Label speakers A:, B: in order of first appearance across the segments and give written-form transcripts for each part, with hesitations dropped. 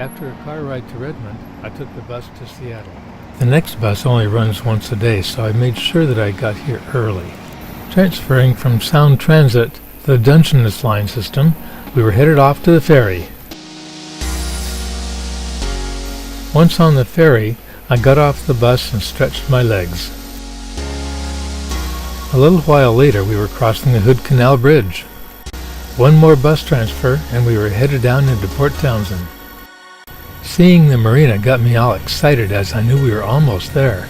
A: After a car ride to Redmond, I took the bus to Seattle. The next bus only runs once a day, so I made sure that I got here early. Transferring from Sound Transit to the Dungeness line system, we were headed off to the ferry. Once on the ferry, I got off the bus and stretched my legs. A little while later, we were crossing the Hood Canal Bridge. One more bus transfer, and we were headed down into Port Townsend. Seeing the marina got me all excited as I knew we were almost there.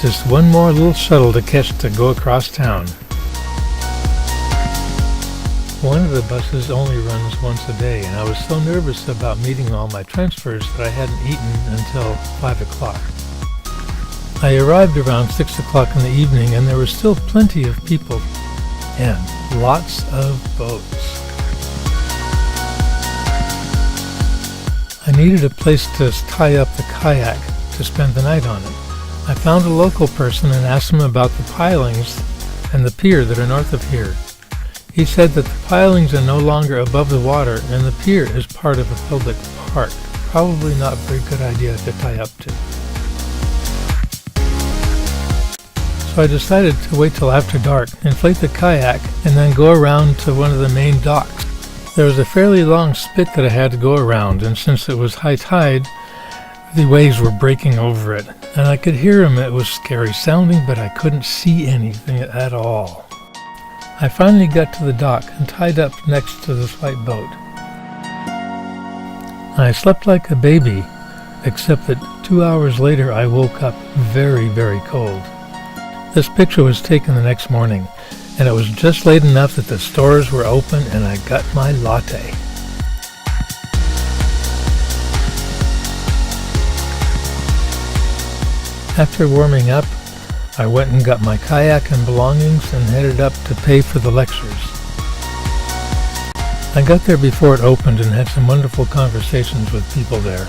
A: Just one more little shuttle to catch to go across town. One of the buses only runs once a day, and I was so nervous about meeting all my transfers that I hadn't eaten until 5 o'clock. I arrived around 6 o'clock in the evening, and there were still plenty of people and lots of boats. I needed a place to tie up the kayak to spend the night on it. I found a local person and asked him about the pilings and the pier that are north of here. He said that the pilings are no longer above the water and the pier is part of a public park. Probably not a very good idea to tie up to. So I decided to wait till after dark, inflate the kayak, and then go around to one of the main docks. There was a fairly long spit that I had to go around, and since it was high tide, the waves were breaking over it, and I could hear them. It was scary sounding, but I couldn't see anything at all. I finally got to the dock and tied up next to this white boat. I slept like a baby, except that 2 hours later I woke up very, very cold. This picture was taken the next morning, and it was just late enough that the stores were open and I got my latte. After warming up, I went and got my kayak and belongings and headed up to pay for the lectures. I got there before it opened and had some wonderful conversations with people there.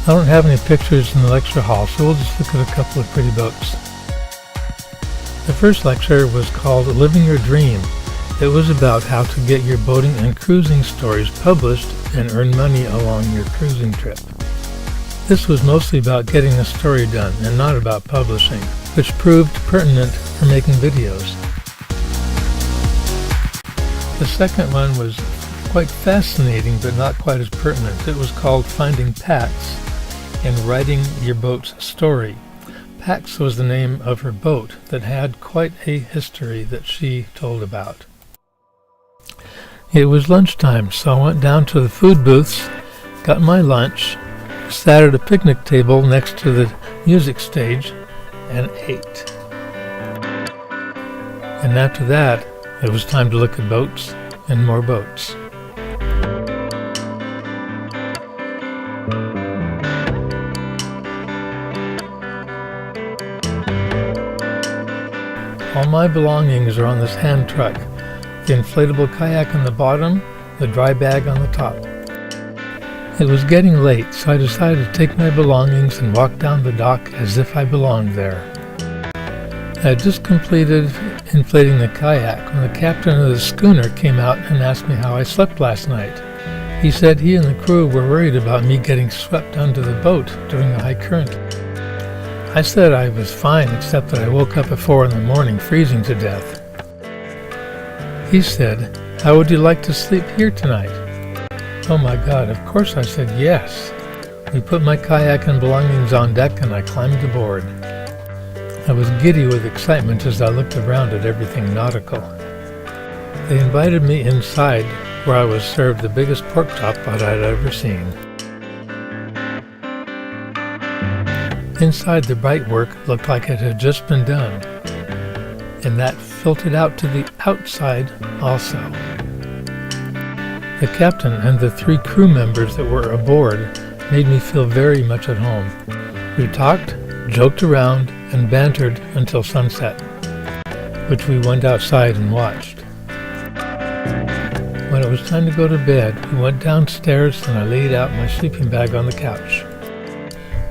A: I don't have any pictures in the lecture hall, so we'll just look at a couple of pretty boats. The first lecture was called Living Your Dream. It was about how to get your boating and cruising stories published and earn money along your cruising trip. This was mostly about getting the story done and not about publishing, which proved pertinent for making videos. The second one was quite fascinating but not quite as pertinent. It was called Finding Pax and Writing Your Boat's Story. Pax was the name of her boat that had quite a history that she told about. It was lunchtime, so I went down to the food booths, got my lunch, sat at a picnic table next to the music stage, and ate. And after that, it was time to look at boats and more boats. All my belongings are on this hand truck, the inflatable kayak on the bottom, the dry bag on the top. It was getting late, so I decided to take my belongings and walk down the dock as if I belonged there. I had just completed inflating the kayak when the captain of the schooner came out and asked me how I slept last night. He said he and the crew were worried about me getting swept under the boat during the high current. I said I was fine, except that I woke up at 4 in the morning, freezing to death. He said, "How would you like to sleep here tonight?" Oh my God, of course I said yes. We put my kayak and belongings on deck and I climbed aboard. I was giddy with excitement as I looked around at everything nautical. They invited me inside, where I was served the biggest pork chop that I'd ever seen. Inside, the brightwork looked like it had just been done, and that filtered out to the outside also. The captain and the 3 crew members that were aboard made me feel very much at home. We talked, joked around, and bantered until sunset, which we went outside and watched. When it was time to go to bed, we went downstairs and I laid out my sleeping bag on the couch.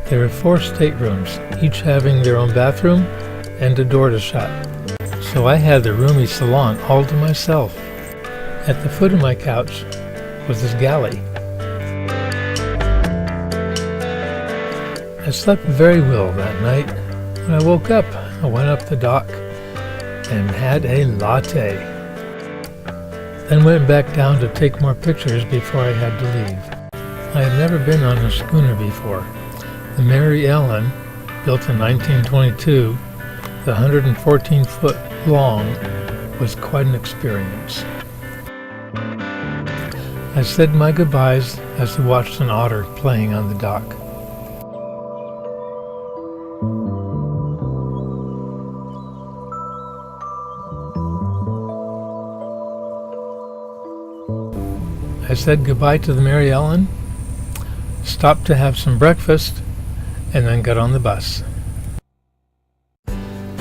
A: There were 4 staterooms, each having their own bathroom and a door to shut. So I had the roomy salon all to myself. At the foot of my couch, was his galley. I slept very well that night. When I woke up, I went up the dock and had a latte. Then went back down to take more pictures before I had to leave. I had never been on a schooner before. The Mary Ellen, built in 1922, the 114-foot long, was quite an experience. I said my goodbyes as I watched an otter playing on the dock. I said goodbye to the Mary Ellen, stopped to have some breakfast, and then got on the bus.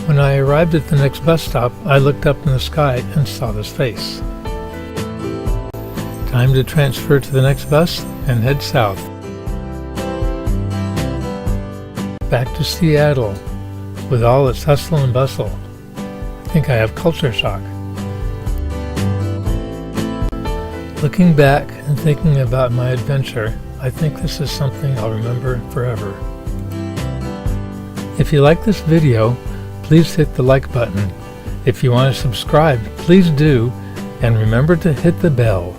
A: When I arrived at the next bus stop, I looked up in the sky and saw this face. Time to transfer to the next bus and head south. Back to Seattle with all its hustle and bustle. I think I have culture shock. Looking back and thinking about my adventure, I think this is something I'll remember forever. If you like this video, please hit the like button. If you want to subscribe, please do, and remember to hit the bell.